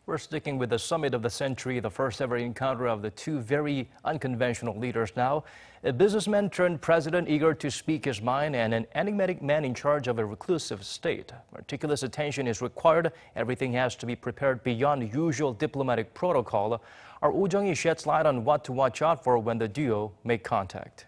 We're sticking with the summit of the century, the first ever encounter of the two very unconventional leaders now. A businessman turned president eager to speak his mind and an enigmatic man in charge of a reclusive state. Meticulous attention is required. Everything has to be prepared beyond usual diplomatic protocol. Our Jung-hee sheds light on what to watch out for when the duo make contact.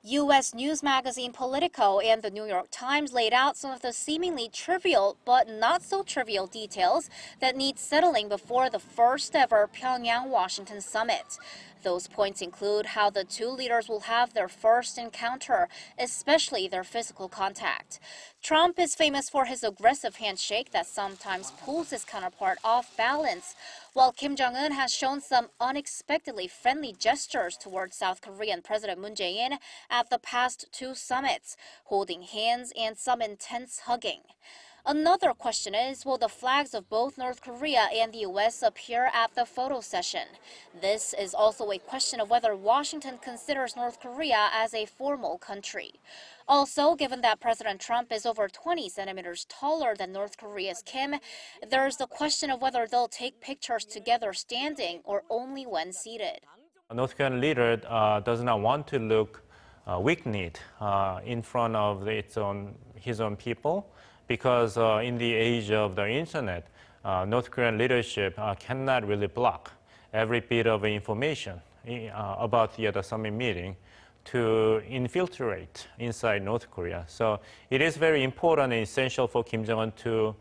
U.S. news magazine Politico and the New York Times laid out some of the seemingly trivial but not so trivial details that need settling before the first ever Pyongyang-Washington summit. Those points include how the two leaders will have their first encounter, especially their physical contact. Trump is famous for his aggressive handshake that sometimes pulls his counterpart off balance, while Kim Jong-un has shown some unexpectedly friendly gestures towards South Korean President Moon Jae-in at the past two summits, holding hands and some intense hugging. Another question is, will the flags of both North Korea and the U.S. appear at the photo session? This is also a question of whether Washington considers North Korea as a formal country. Also, given that President Trump is over 20 centimeters taller than North Korea's Kim, there's the question of whether they'll take pictures together standing or only when seated. A North Korean leader does not want to look weak-kneed in front of his own people. Because in the age of the internet, North Korean leadership cannot really block every bit of information about the summit meeting to infiltrate inside North Korea. So it is very important and essential for Kim Jong-un to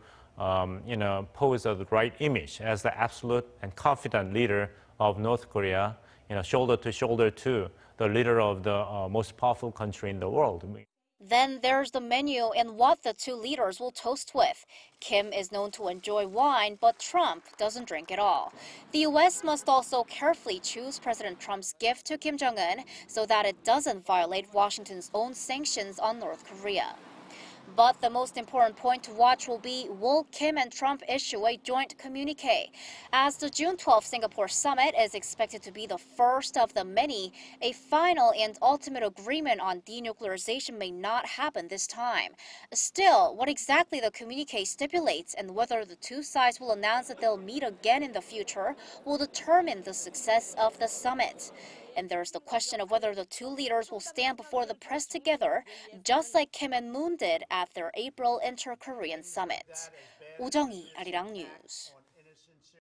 pose the right image as the absolute and confident leader of North Korea, shoulder to shoulder to the leader of the most powerful country in the world. Then there's the menu and what the two leaders will toast with. Kim is known to enjoy wine, but Trump doesn't drink at all. The U.S. must also carefully choose President Trump's gift to Kim Jong-un so that it doesn't violate Washington's own sanctions on North Korea. But the most important point to watch will be, will Kim and Trump issue a joint communiqué? As the June 12th Singapore summit is expected to be the first of the many, a final and ultimate agreement on denuclearization may not happen this time. Still, what exactly the communiqué stipulates and whether the two sides will announce that they'll meet again in the future will determine the success of the summit. And there's the question of whether the two leaders will stand before the press together, just like Kim and Moon did at their April inter-Korean summit. Jung-hee, Arirang News.